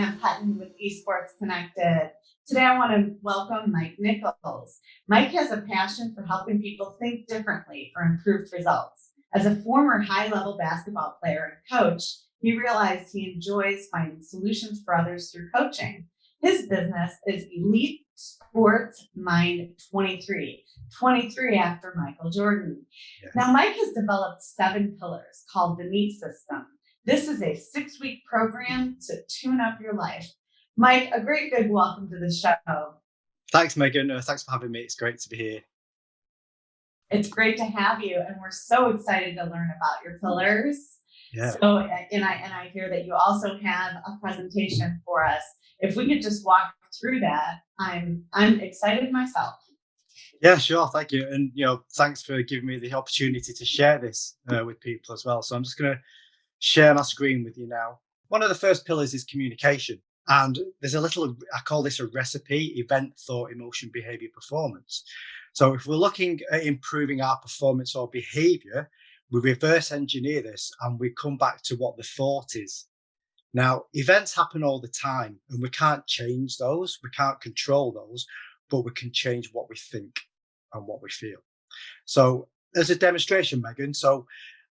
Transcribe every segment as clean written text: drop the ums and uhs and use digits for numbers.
Ann Putton with Esports Connected. Today I want to welcome Mike Nichols. Mike has a passion for helping people think differently for improved results. As a former high-level basketball player and coach, he realized he enjoys finding solutions for others through coaching. His business is Elite Sports Mind 23 after Michael Jordan. Yes. Now, Mike has developed 7 pillars called the NEAT system. This is a 6-week program to tune up your life. Mike, a great big welcome to the show. Thanks, Megan. Thanks for having me. It's great to be here. It's great to have you, and we're so excited to learn about your pillars. Yeah. So, and I hear that you also have a presentation for us. If we could just walk through that, I'm excited myself. Yeah, sure. Thank you. And, thanks for giving me the opportunity to share this with people as well. So I'm just going to share my screen with you now. One of the first pillars is communication. And there's I call this a recipe: event, thought, emotion, behavior, performance. So if we're looking at improving our performance or behavior, we reverse engineer this and we come back to what the thought is. Now, events happen all the time and we can't change those. We can't control those, but we can change what we think and what we feel. So as a demonstration, Megan,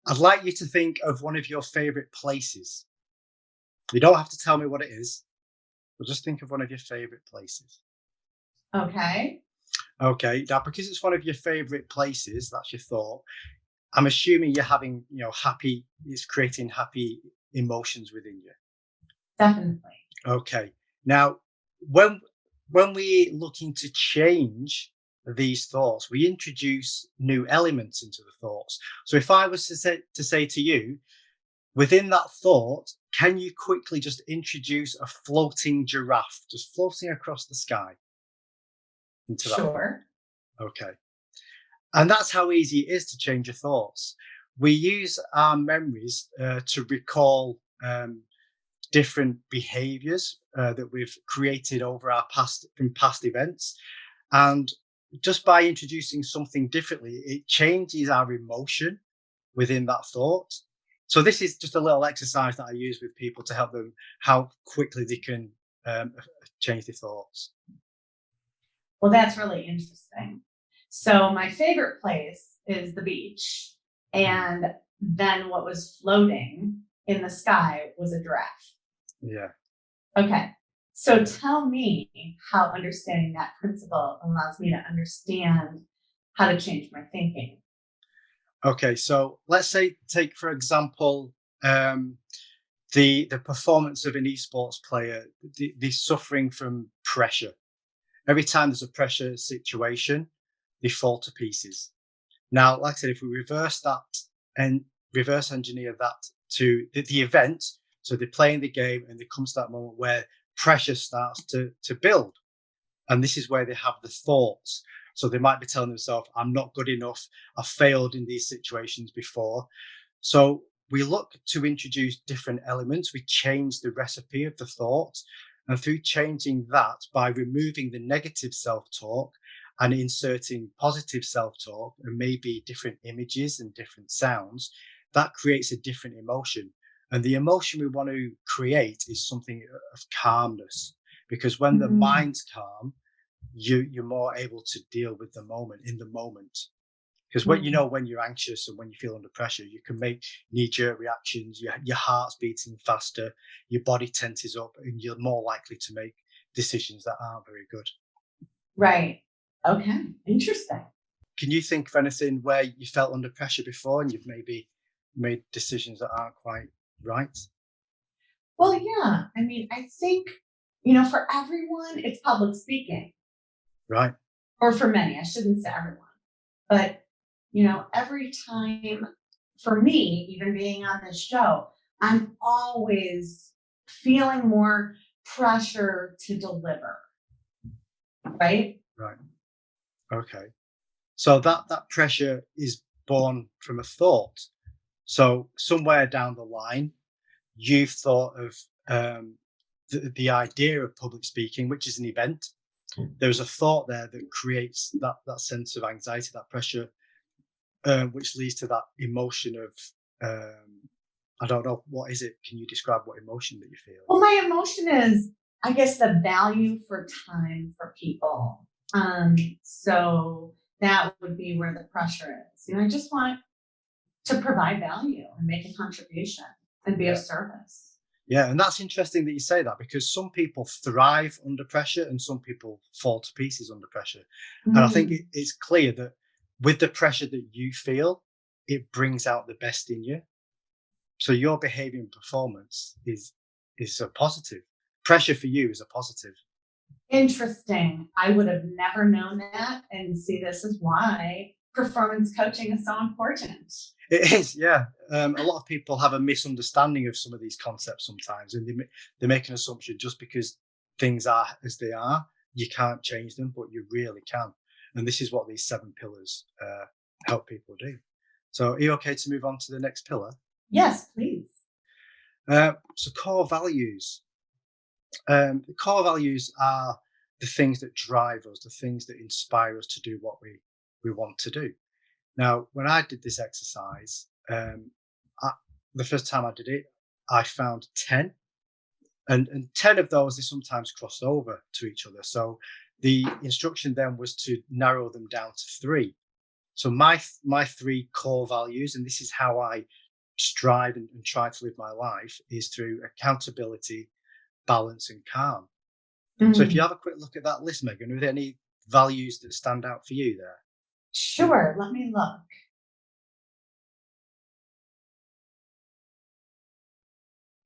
I'd like you to think of one of your favorite places. You don't have to tell me what it is, but just think of one of your favorite places. Okay. Okay. Now, because it's one of your favorite places, that's your thought. I'm assuming you're having, it's creating happy emotions within you. Definitely. Okay. Now, when we're looking to change these thoughts, we introduce new elements into the thoughts. So if I was to say to you, within that thought, can you quickly just introduce a floating giraffe just floating across the sky into that? Sure. Okay. And that's how easy it is to change your thoughts. We use our memories to recall different behaviors that we've created over from past events. And just by introducing something differently, it changes our emotion within that thought. So this is just a little exercise that I use with people to help them how quickly they can change their thoughts. Well, that's really interesting. So my favorite place is the beach. And then what was floating in the sky was a giraffe. Yeah. Okay. So tell me how understanding that principle allows me to understand how to change my thinking. Okay. So let's say, take, for example, the performance of an esports player, they're suffering from pressure. Every time there's a pressure situation, they fall to pieces. Now, like I said, if we reverse that and reverse engineer that to the event, so they're playing the game and there comes that moment where pressure starts to build. And this is where they have the thoughts. So they might be telling themselves, I'm not good enough. I've failed in these situations before. So we look to introduce different elements. We change the recipe of the thought. And through changing that, by removing the negative self-talk and inserting positive self-talk and maybe different images and different sounds, that creates a different emotion. And the emotion we want to create is something of calmness, because when the mind's calm, you're more able to deal with the moment in the moment. Because when you're anxious and when you feel under pressure, you can make knee-jerk reactions. Your heart's beating faster, your body tenses up, and you're more likely to make decisions that aren't very good. Right. Okay. Interesting. Can you think of anything where you felt under pressure before and you've maybe made decisions that aren't quite right? Well, yeah. I mean, I think, for everyone, it's public speaking. Right. Or for many, I shouldn't say everyone. But, every time, for me, even being on this show, I'm always feeling more pressure to deliver. Right? Right. Okay. So that pressure is born from a thought. So somewhere down the line, you've thought of the idea of public speaking, which is an event. There's a thought there that creates that sense of anxiety, that pressure, which leads to that emotion of I don't know, what is it? Can you describe what emotion that you feel? Well, my emotion is, I guess, the value for time for people. So that would be where the pressure is. I just want to provide value and make a contribution and be of service. Yeah, and that's interesting that you say that, because some people thrive under pressure and some people fall to pieces under pressure. And I think it's clear that with the pressure that you feel, it brings out the best in you. So your behavior and performance is a positive. Pressure for you is a positive. Interesting. I would have never known that. And see, this is why performance coaching is so important. It is, yeah. A lot of people have a misunderstanding of some of these concepts sometimes, and they make an assumption just because things are as they are, you can't change them, but you really can. And this is what these 7 pillars help people do. So, are you okay to move on to the next pillar? Yes, please. So, core values. The core values are the things that drive us, the things that inspire us to do what we want to do. Now, when I did this exercise, the first time I did it, I found 10, and 10 of those, they sometimes crossed over to each other. So the instruction then was to narrow them down to 3. So my 3 core values, and this is how I strive and try to live my life, is through accountability, balance, and calm. So if you have a quick look at that list, Megan, are there any values that stand out for you there? Sure, let me look.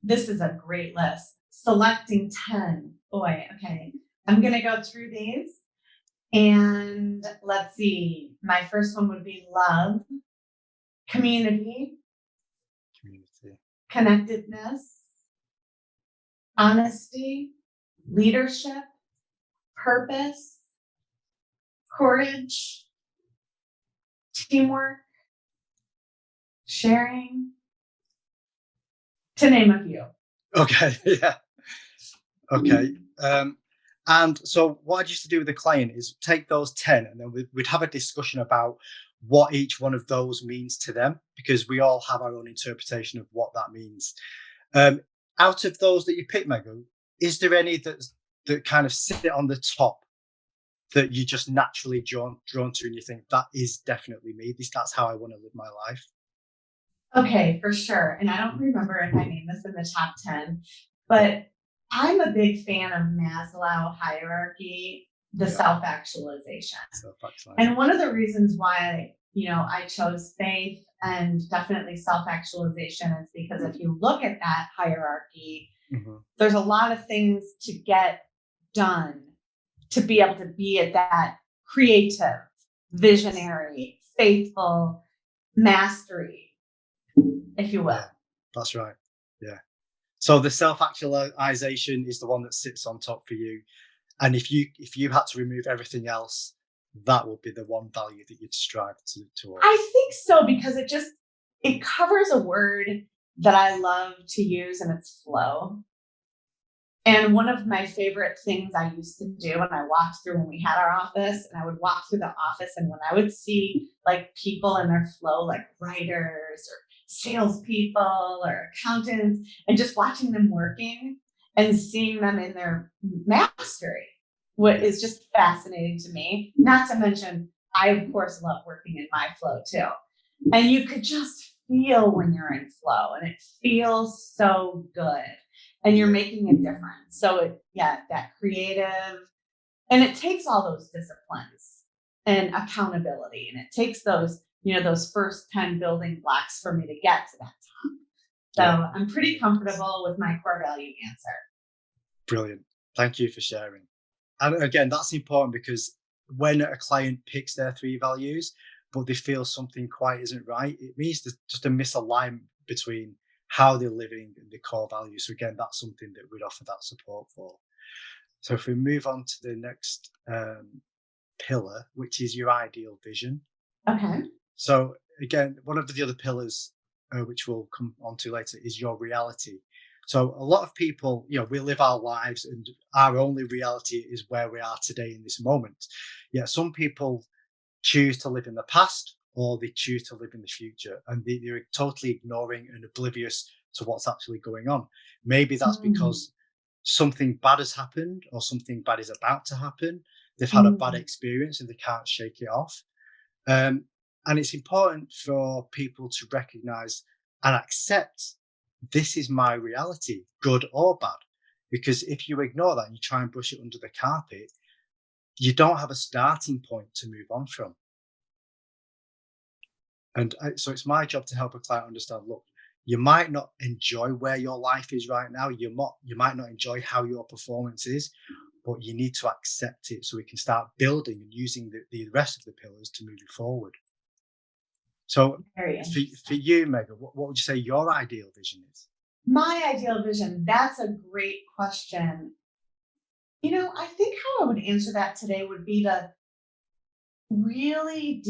This is a great list. Selecting 10. Boy, okay. I'm going to go through these. And let's see. My first one would be love, community, connectedness, honesty, leadership, purpose, courage, teamwork, sharing, to name a few. Okay, yeah. Okay. And so what I used to do with the client is take those 10 and then we'd have a discussion about what each one of those means to them, because we all have our own interpretation of what that means. Out of those that you pick, Megan, is there any that kind of sit on the top that you just naturally drawn to and you think that is definitely me? That's how I want to live my life. Okay, for sure. And I don't remember if I named this in the top 10, but I'm a big fan of Maslow hierarchy, the self-actualization. And one of the reasons why, I chose faith and definitely self-actualization is because if you look at that hierarchy, there's a lot of things to get done to be able to be at that creative, visionary, faithful mastery, if you will. Yeah, that's right. Yeah. So the self-actualization is the one that sits on top for you. And if you had to remove everything else, that would be the one value that you'd strive towards. I think so, because it covers a word that I love to use, and it's flow. And one of my favorite things I used to do when I walked through, when we had our office, and I would walk through the office, and when I would see like people in their flow, like writers or salespeople or accountants, and just watching them working and seeing them in their mastery, what is just fascinating to me. Not to mention, I of course love working in my flow too. And you could just feel when you're in flow, and it feels so good. And you're making a difference. So that creative, and it takes all those disciplines and accountability, and it takes those, those first 10 building blocks for me to get to that top. So I'm pretty comfortable with my core value answer. Brilliant. Thank you for sharing. And again, that's important, because when a client picks their 3 values, but they feel something quite isn't right, it means there's just a misalignment between how they're living and the core values. So again, that's something that we'd offer that support for. So if we move on to the next pillar, which is your ideal vision. Okay. So again, one of the other pillars, which we'll come on to later, is your reality. So a lot of people, we live our lives and our only reality is where we are today in this moment. Yeah, some people choose to live in the past, or they choose to live in the future, and they're totally ignoring and oblivious to what's actually going on. Maybe that's Mm, because something bad has happened or something bad is about to happen. They've had a bad mm. experience and they can't shake it off. Um, and it's important for people to recognize and accept this is my reality, good or bad. Because if you ignore that and you try and brush it under the carpet, you don't have a starting point to move on from. And so it's my job to help a client understand, look, you might not enjoy where your life is right now. You might not enjoy how your performance is, but you need to accept it so we can start building and using the rest of the pillars to move you forward. So Very for interesting. you, Megan, what would you say your ideal vision is? My ideal vision, that's a great question. I think how I would answer that today would be to really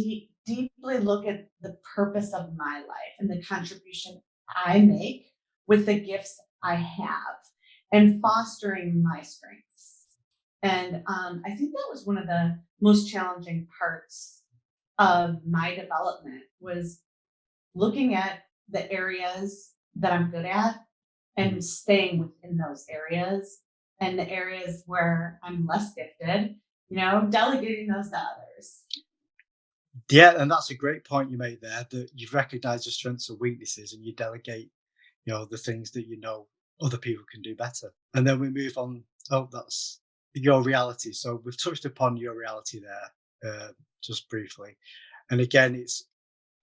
deeply look at the purpose of my life and the contribution I make with the gifts I have and fostering my strengths. And I think that was one of the most challenging parts of my development was looking at the areas that I'm good at Mhm. and staying within those areas and the areas where I'm less gifted, delegating those to others. Yeah, and that's a great point you made there, that you've recognized your strengths and weaknesses and you delegate, the things that other people can do better. And then we move on. Oh, that's your reality. So we've touched upon your reality there, just briefly. And again, it's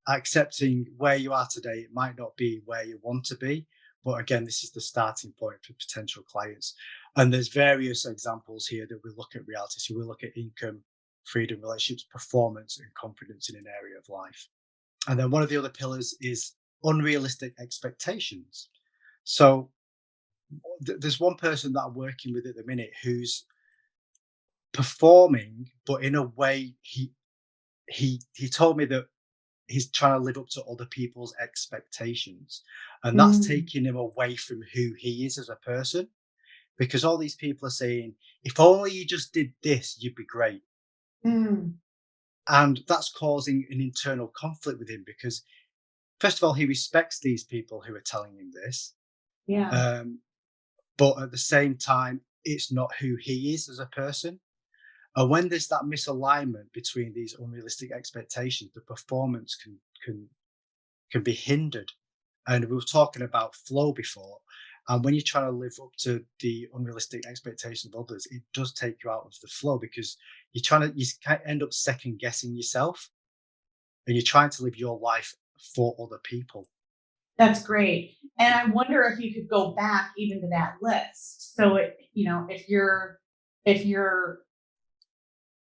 accepting where you are today. It might not be where you want to be, but again, this is the starting point for potential clients. And there's various examples here that we look at reality. So we look at income, freedom, relationships, performance, and confidence in an area of life. And then one of the other pillars is unrealistic expectations. So there's one person that I'm working with at the minute who's performing, but in a way he told me that he's trying to live up to other people's expectations, and that's Mm, taking him away from who he is as a person. Because all these people are saying, if only you just did this, you'd be great. mm, And that's causing an internal conflict with him because, first of all, he respects these people who are telling him this. yeah, Um, but at the same time, it's not who he is as a person. And when there's that misalignment between these unrealistic expectations, the performance can be hindered. And we were talking about flow before. And when you're trying to live up to the unrealistic expectations of others, it does take you out of the flow because you end up second guessing yourself and you're trying to live your life for other people. that's great. And I wonder if you could go back even to that list. So if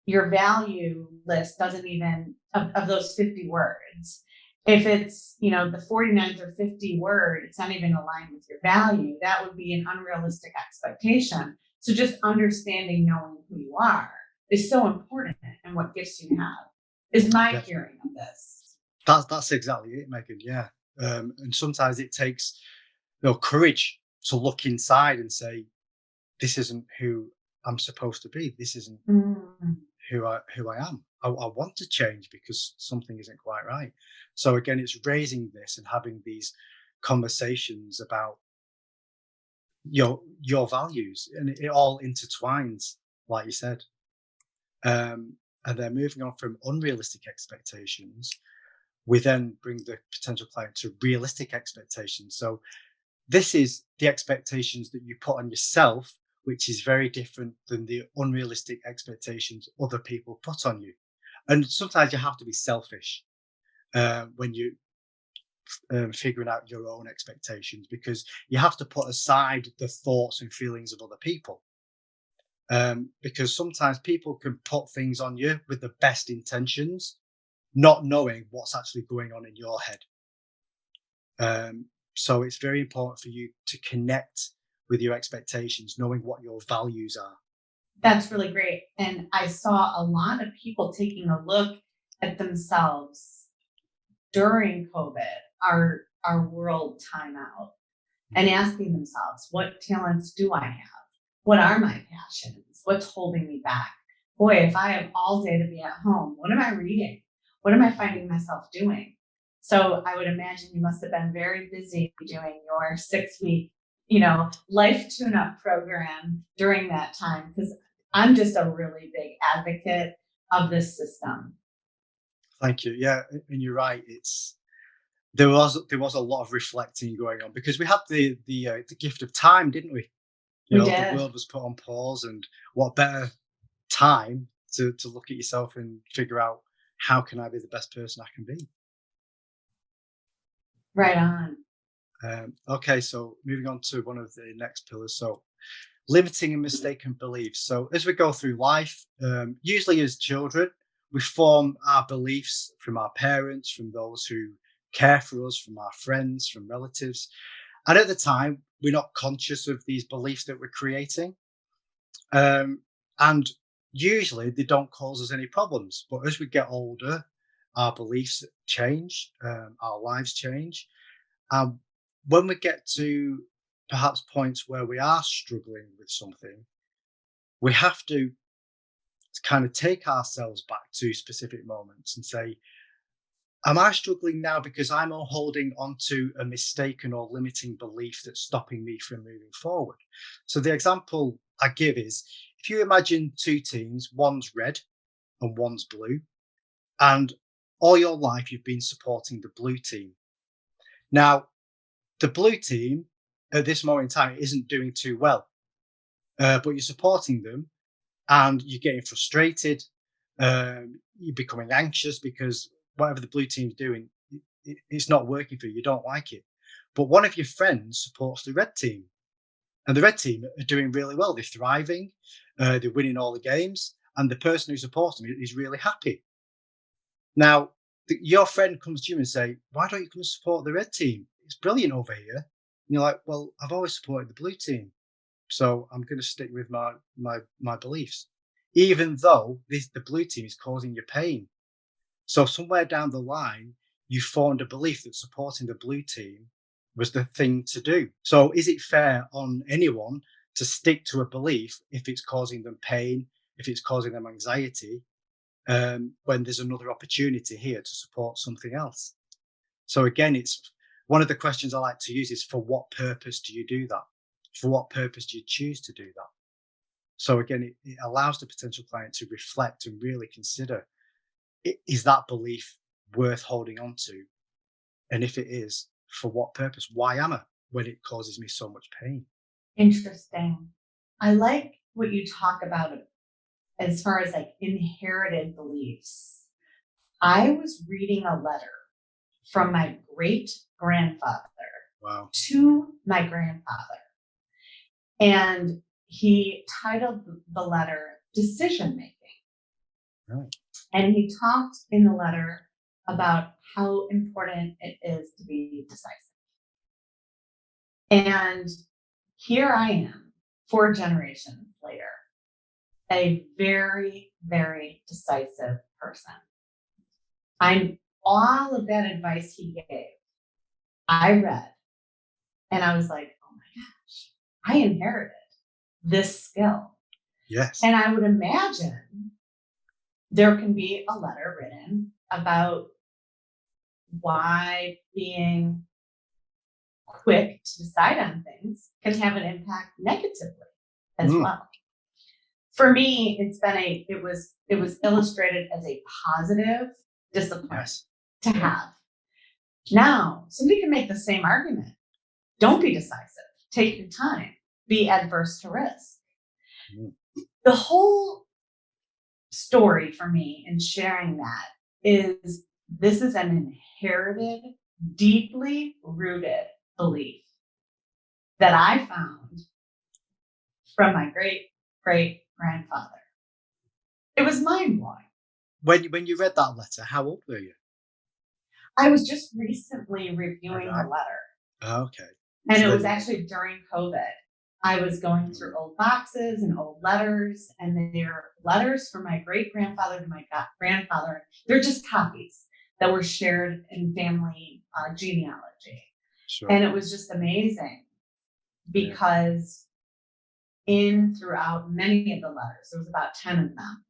your value list doesn't even of those 50 words, if it's the 49th or 50 word, it's not even aligned with your value, that would be an unrealistic expectation. So just understanding, knowing who you are is so important, and what gifts you have is my Yeah, hearing of this. that's exactly it, Megan. Yeah, and sometimes it takes courage to look inside and say, "This isn't who I'm supposed to be. This isn't Mm, who I am. I want to change because something isn't quite right." So again, it's raising this and having these conversations about your values, and it all intertwines, like you said. And then moving on from unrealistic expectations, we then bring the potential client to realistic expectations. So this is the expectations that you put on yourself, which is very different than the unrealistic expectations other people put on you. And sometimes you have to be selfish when you figuring out your own expectations because you have to put aside the thoughts and feelings of other people. Because sometimes people can put things on you with the best intentions, not knowing what's actually going on in your head. So it's very important for you to connect with your expectations, knowing what your values are. that's really great. And I saw a lot of people taking a look at themselves during COVID, our world timeout, and Mhm. asking themselves, what talents do I have? What are my passions? What's holding me back? Boy, if I have all day to be at home, what am I reading? What am I Mhm. finding myself doing? So I would imagine you must have been very busy doing your 6-week, life tune-up program during that time, because I'm just a really big advocate of this system. Thank you. Yeah, and you're right. There was a lot of reflecting going on because we had the gift of time, didn't we? We The did. world was put on pause, and what better time to look at yourself and figure out how can I be the best person I can be. Right on. Okay, so moving on to one of the next pillars. So limiting and mistaken beliefs. So as we go through life, usually as children, we form our beliefs from our parents, from those who care for us, from our friends, from relatives. And at the time, we're not conscious of these beliefs that we're creating. And usually they don't cause us any problems. But as we get older, our beliefs change, our lives change. And when we get to perhaps points where we are struggling with something, we have to kind of take ourselves back to specific moments and say, am I struggling now because I'm holding onto a mistaken or limiting belief that's stopping me from moving forward? So the example I give is, if you imagine two teams, one's red and one's blue, and all your life you've been supporting the blue team. Now, the blue team at this moment in time isn't doing too well, but you're supporting them and you're getting frustrated. You're becoming anxious because whatever the blue team's doing, it's not working for you. You don't like it. But one of your friends supports the red team, and the red team are doing really well. They're thriving, they're winning all the games, and the person who supports them is really happy. Now, your friend comes to you and say, "Why don't you come and support the red team? It's brilliant over here." And you're like, "Well, I've always supported the blue team, so I'm going to stick with my beliefs, even though the blue team is causing you pain." So somewhere down the line, you formed a belief that supporting the blue team was the thing to do. So is it fair on anyone to stick to a belief if it's causing them pain, if it's causing them anxiety, when there's another opportunity here to support something else? So again, it's one of the questions I like to use is, for what purpose do you do that? For what purpose do you choose to do that? So again, it allows the potential client to reflect and really consider, is that belief worth holding on to? And if it is, for what purpose? Why am I when it causes me so much pain? Interesting. I like what you talk about as far as like inherited beliefs. I was reading a letter from my great grandfather Wow. to my grandfather, and he titled the letter Decision Making. Right. And he talked in the letter about how important it is to be decisive. And here I am, 4 generations later, a very, very decisive person. I'm all of that advice he gave, I read, and I was like, oh my gosh, I inherited this skill. Yes. And I would imagine there can be a letter written about why being quick to decide on things can have an impact negatively as well. For me, it was illustrated as a positive discipline to have. Now, somebody can make the same argument. Don't be decisive. Take your time. Be adverse to risk. The whole story for me in sharing that is, this is an inherited, deeply rooted belief that I found from my great great grandfather. It was mind blowing. When you read that letter, how old were you? I was just recently reviewing the letter. Okay. And so it was actually during COVID. I was going through old boxes and old letters, and they're letters from my great grandfather to my grandfather. They're just copies that were shared in family genealogy. Sure. And it was just amazing because throughout many of the letters, there was about 10 of them,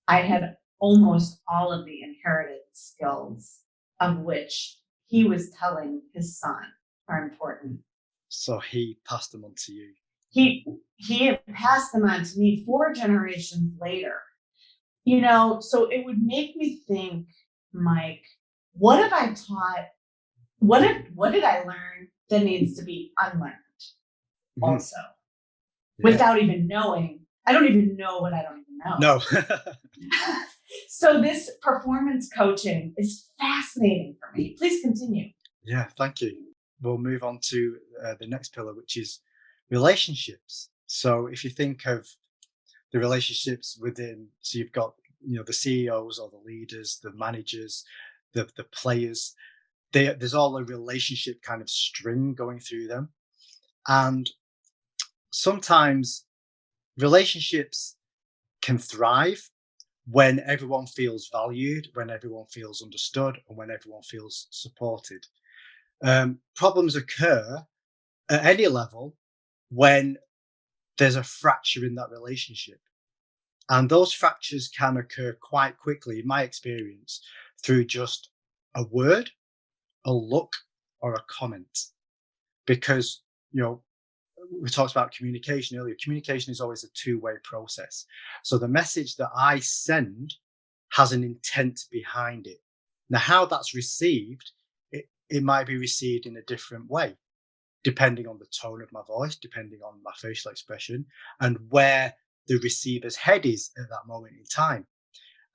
I had almost all of the inherited skills of which he was telling his son are important. So he passed them on to you. He had passed them on to me 4 generations later. So it would make me think, Mike, what have I taught? What did I learn that needs to be unlearned also? Without even knowing? I don't even know what I don't even know. No. So this performance coaching is fascinating for me. Please continue. Yeah, thank you. We'll move on to the next pillar, which is relationships. So if you think of the relationships within, so you've got, the CEOs or the leaders, the managers, the players, there's all a relationship kind of string going through them. And sometimes relationships can thrive when everyone feels valued, when everyone feels understood, and when everyone feels supported. Problems occur at any level when there's a fracture in that relationship. And those fractures can occur quite quickly, in my experience, through just a word, a look, or a comment. Because, we talked about communication earlier. Communication is always a two-way process. So the message that I send has an intent behind it. Now, how that's received, it might be received in a different way, depending on the tone of my voice, depending on my facial expression, and where the receiver's head is at that moment in time.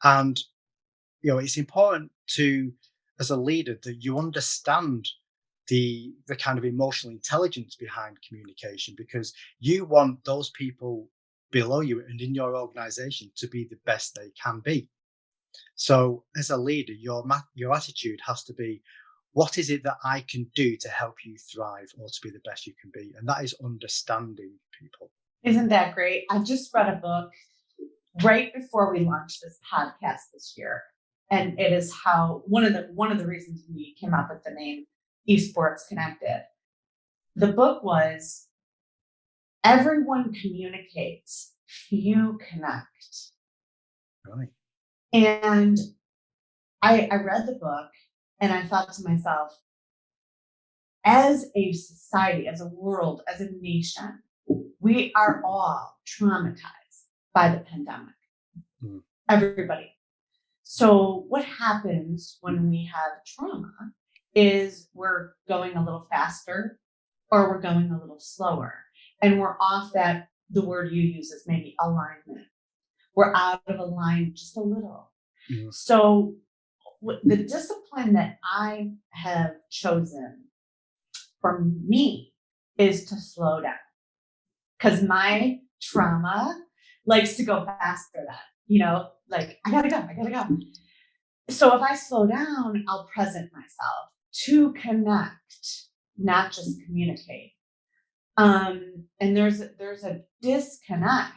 And, it's important to, as a leader, that you understand the kind of emotional intelligence behind communication, because you want those people below you and in your organization to be the best they can be. So as a leader, your attitude has to be, what is it that I can do to help you thrive or to be the best you can be? And that is understanding people. Isn't that great? I just read a book right before we launched this podcast this year. And it is how one of the reasons we came up with the name Esports Connected. The book was Everyone Communicates, Few Connect. Right. And I read the book and I thought to myself, as a society, as a world, as a nation, we are all traumatized by the pandemic. Mm. Everybody. So what happens when we have trauma is we're going a little faster or we're going a little slower. And we're off that, the word you use is maybe alignment. We're out of alignment just a little. Mm-hmm. So the discipline that I have chosen for me is to slow down. Because my trauma likes to go faster than, I gotta go. So if I slow down, I'll present myself to connect, not just communicate. And there's a disconnect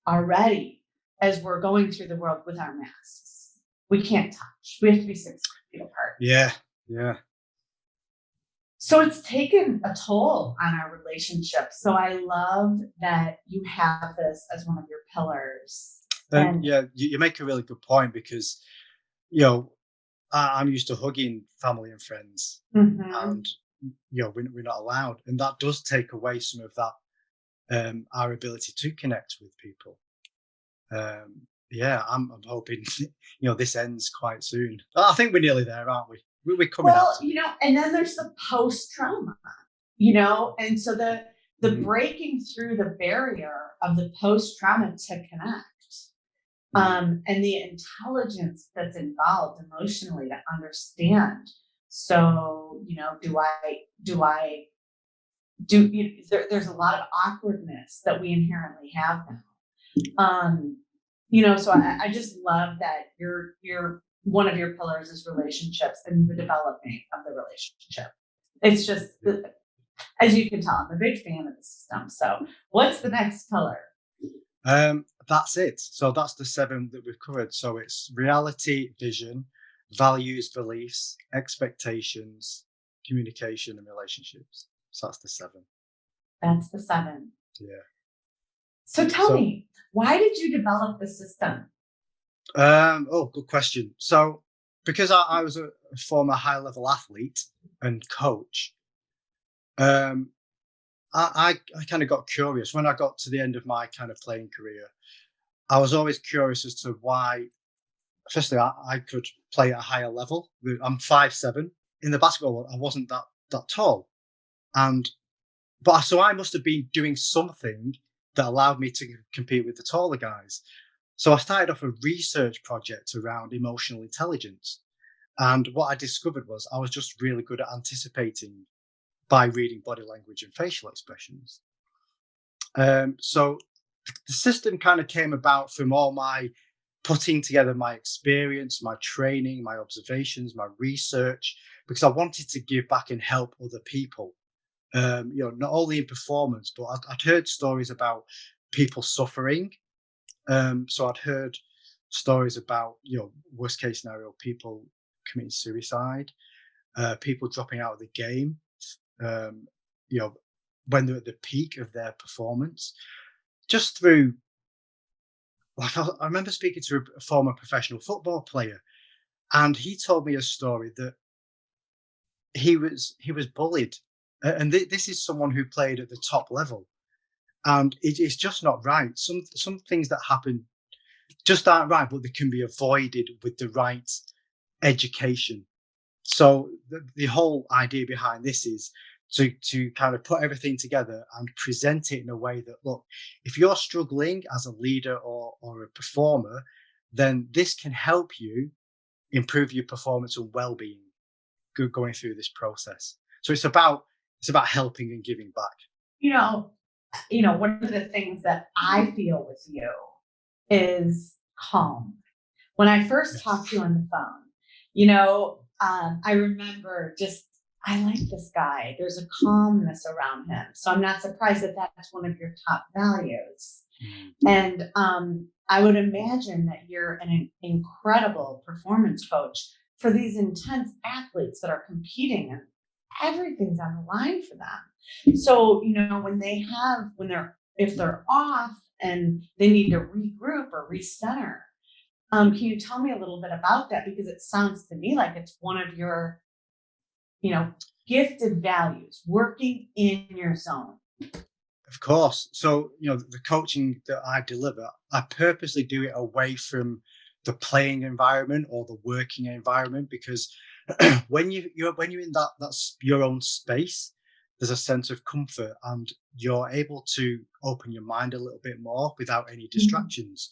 already as we're going through the world with our masks. We can't touch. We have to be 6 feet apart. Yeah. So it's taken a toll on our relationship. So I love that you have this as one of your pillars. And you make a really good point, because, I'm used to hugging family and friends, mm-hmm. and we're not allowed, and that does take away some of that, our ability to connect with people. I'm hoping this ends quite soon. I think we're nearly there, aren't we? We're coming out. And then there's the post trauma, and so the mm-hmm. breaking through the barrier of the post trauma to connect. And the intelligence that's involved emotionally to understand. So, there's a lot of awkwardness that we inherently have now. So I just love that you're one of your pillars is relationships and the development of the relationship. It's just, as you can tell, I'm a big fan of the system. So what's the next pillar? That's it. So that's the 7 that we've covered. So it's reality, vision, values, beliefs, expectations, communication, and relationships. So that's the 7. That's the 7. Yeah. So tell me, why did you develop the system? Good question. So because I was a former high-level athlete and coach, um, I kind of got curious when I got to the end of my kind of playing career. I was always curious as to why. Firstly, I could play at a higher level. I'm 5'7". In the basketball world, I wasn't that tall, and but so I must have been doing something that allowed me to compete with the taller guys. So I started off a research project around emotional intelligence. And what I discovered was I was just really good at anticipating by reading body language and facial expressions. So the system kind of came about from all my putting together my experience, my training, my observations, my research, because I wanted to give back and help other people. Not only in performance, but I'd heard stories about people suffering. So I'd heard stories about, worst case scenario, people committing suicide, people dropping out of the game, um, you know, when they're at the peak of their performance, just through, like, I remember speaking to a former professional football player, and he told me a story that he was bullied, and this is someone who played at the top level, and it's just not right. Some things that happen just aren't right, but they can be avoided with the right education. So the whole idea behind this is to kind of put everything together and present it in a way that, look, if you're struggling as a leader or a performer, then this can help you improve your performance and well-being going through this process. So it's about helping and giving back. You know, one of the things that I feel with you is calm. When I first Yes. talked to you on the phone, I remember I like this guy. There's a calmness around him. So I'm not surprised that that's one of your top values. And I would imagine that you're an incredible performance coach for these intense athletes that are competing and everything's on the line for them. So, if they're off and they need to regroup or recenter, can you tell me a little bit about that? Because it sounds to me like it's one of your, gifted values, working in your zone. Of course. So, the coaching that I deliver, I purposely do it away from the playing environment or the working environment, because when you're in that's your own space, there's a sense of comfort and you're able to open your mind a little bit more without any distractions.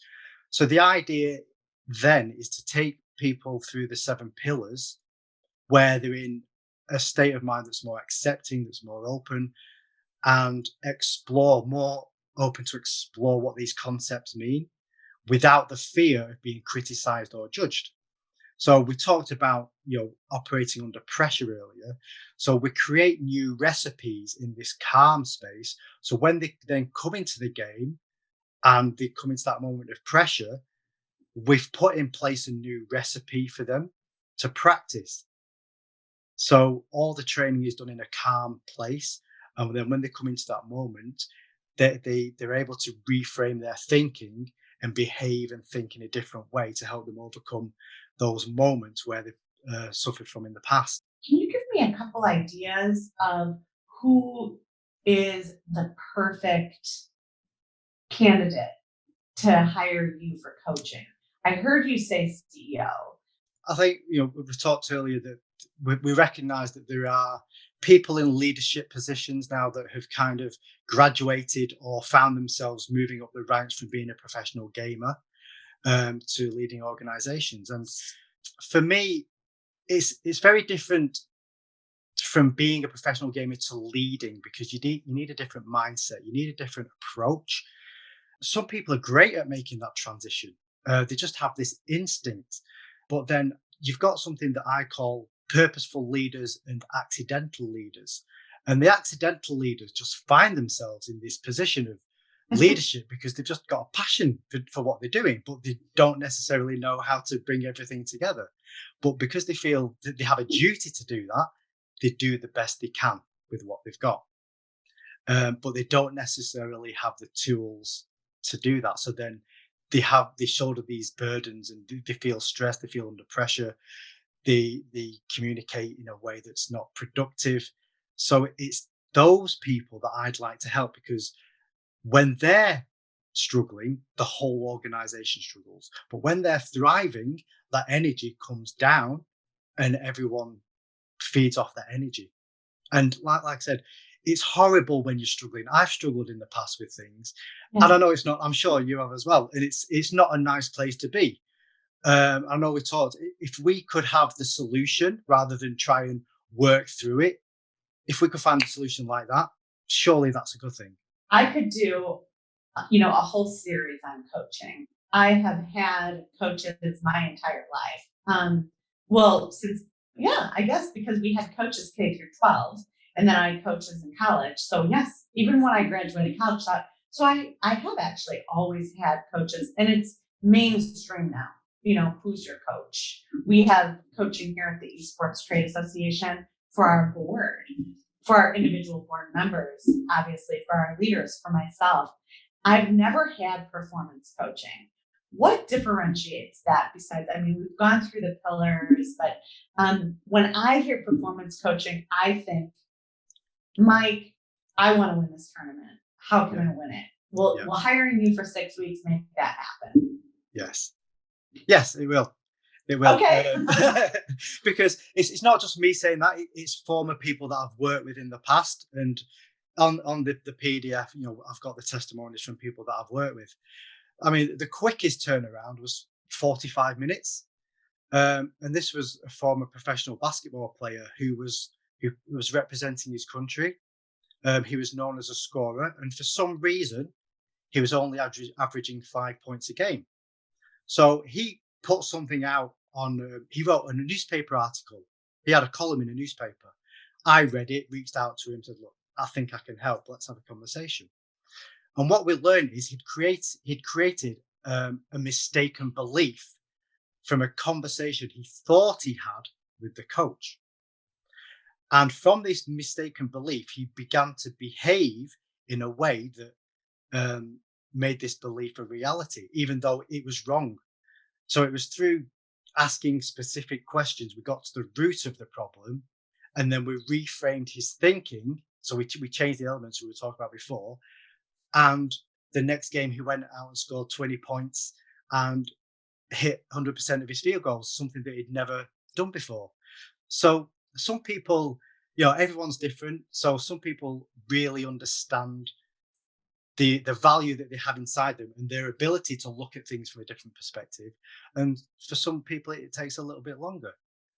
So the idea then is to take people through the 7 pillars where they're in a state of mind that's more accepting, that's more open, and more open to explore what these concepts mean without the fear of being criticized or judged. So we talked about, operating under pressure earlier. So we create new recipes in this calm space. So when they then come into the game and they come into that moment of pressure, we've put in place a new recipe for them to practice. So all the training is done in a calm place. And then when they come into that moment, they're able to reframe their thinking and behave and think in a different way to help them overcome those moments where they've suffered from in the past. Can you give me a couple ideas of who is the perfect candidate to hire you for coaching? I heard you say CEO. I think, we've talked earlier that we recognize that there are people in leadership positions now that have kind of graduated or found themselves moving up the ranks from being a professional gamer to leading organizations. And for me, it's very different from being a professional gamer to leading, because you need a different mindset, you need a different approach. Some people are great at making that transition. They just have this instinct. But then you've got something that I call purposeful leaders and accidental leaders. And the accidental leaders just find themselves in this position of leadership because they've just got a passion for what they're doing, but they don't necessarily know how to bring everything together. But because they feel that they have a duty to do that, they do the best they can with what they've got. But they don't necessarily have the tools to do that. So then they shoulder these burdens and they feel stressed, they feel under pressure. they communicate in a way that's not productive. So it's those people that I'd like to help, because when they're struggling, the whole organization struggles. But when they're thriving, that energy comes down and everyone feeds off that energy. And like I said, it's horrible when you're struggling. I've struggled in the past with things. Yeah. And I know it's not, I'm sure you have as well. And it's not a nice place to be. I know we talked, if we could have the solution rather than try and work through it, if we could find a solution like that, surely that's a good thing. I could do, a whole series on coaching. I have had coaches my entire life. Well, I guess because we had coaches K through 12, and then I had coaches in college. So yes, even when I graduated college, so I have actually always had coaches, and it's mainstream now. Who's your coach? We have coaching here at the Esports Trade Association for our board, for our individual board members, obviously for our leaders, for myself. I've never had performance coaching. What differentiates that besides, we've gone through the pillars, but when I hear performance coaching, I think, Mike, I want to win this tournament. How can I win it? Well, hiring you for 6 weeks make that happen. Yes, it will. It will. Okay. Because it's not just me saying that, it's former people that I've worked with in the past. And on the PDF, I've got the testimonies from people that I've worked with. The quickest turnaround was 45 minutes. And this was a former professional basketball player who was representing his country. He was known as a scorer. And for some reason, he was only averaging 5 points a game. So he put something out he wrote a newspaper article. He had a column in a newspaper. I read it, reached out to him, said, look, I think I can help. Let's have a conversation. And what we learned is he'd created a mistaken belief from a conversation he thought he had with the coach. And from this mistaken belief, he began to behave in a way that made this belief a reality, even though it was wrong. So it was through asking specific questions, we got to the root of the problem, and then we reframed his thinking. So we changed the elements we were talking about before. And the next game, he went out and scored 20 points and hit 100% of his field goals, something that he'd never done before. So some people, everyone's different. So some people really understand the value that they have inside them and their ability to look at things from a different perspective. And for some people, it takes a little bit longer.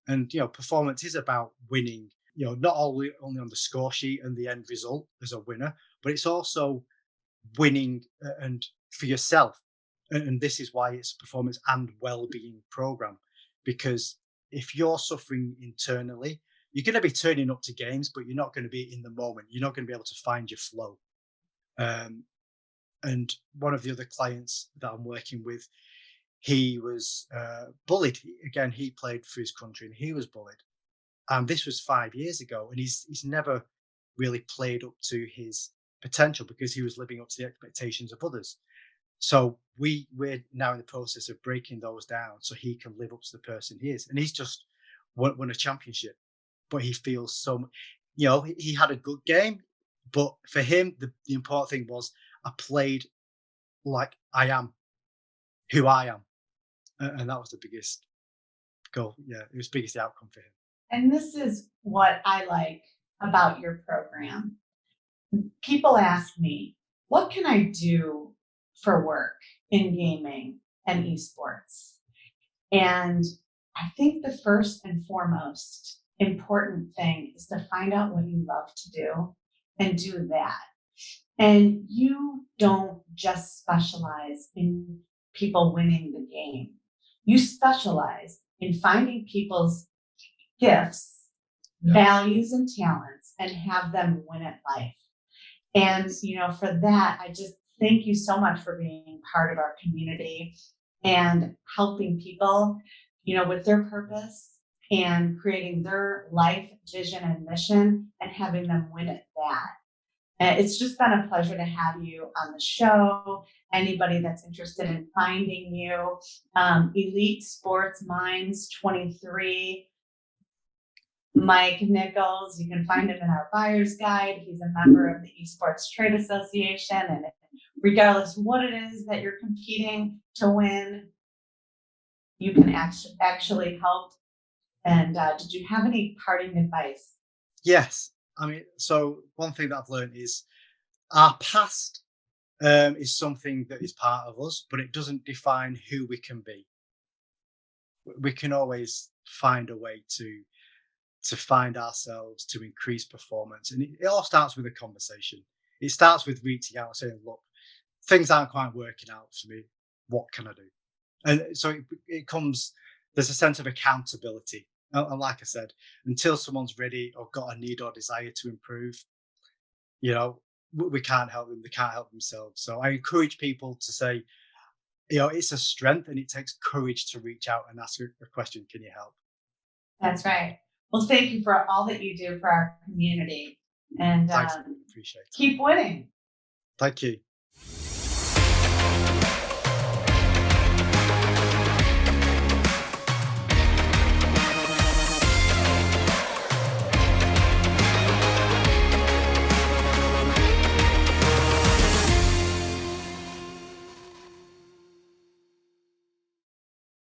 And, performance is about winning, not only on the score sheet and the end result as a winner, but it's also winning and for yourself. And this is why it's a performance and well-being program, because if you're suffering internally, you're going to be turning up to games, but you're not going to be in the moment. You're not going to be able to find your flow. And one of the other clients that I'm working with, he was bullied. He played for his country and he was bullied. And this was 5 years ago. And he's never really played up to his potential because he was living up to the expectations of others. So we're now in the process of breaking those down so he can live up to the person he is. And he's just won a championship, but he feels so, he had a good game. But for him, the important thing was I played like I am who I am. And that was the biggest goal. Yeah, it was the biggest outcome for him. And this is what I like about your program. People ask me, what can I do for work in gaming and esports? And I think the first and foremost important thing is to find out what you love to do and do that. And you don't just specialize in people winning the game. You specialize in finding people's gifts, values, and talents and have them win at life. And, for that, I just thank you so much for being part of our community and helping people, with their purpose and creating their life, vision, and mission and having them win at that. It's just been a pleasure to have you on the show. Anybody that's interested in finding you, Elite Sports Minds 23 Mike Nichols, you can find him in our buyer's guide. He's a member of the Esports Trade Association. And regardless of what it is that you're competing to win, you can actually help. And did you have any parting advice? Yes. I mean, so one thing that I've learned is our past is something that is part of us, but it doesn't define who we can be. We can always find a way to find ourselves, to increase performance. And it all starts with a conversation. It starts with reaching out and saying, look, things aren't quite working out for me. What can I do? And so it comes, there's a sense of accountability. And like I said, until someone's ready or got a need or desire to improve, we can't help them. They can't help themselves. So I encourage people to say, it's a strength and it takes courage to reach out and ask a question, can you help? That's right. Well, thank you for all that you do for our community, and Thanks, appreciate it. keep winning. Thank you.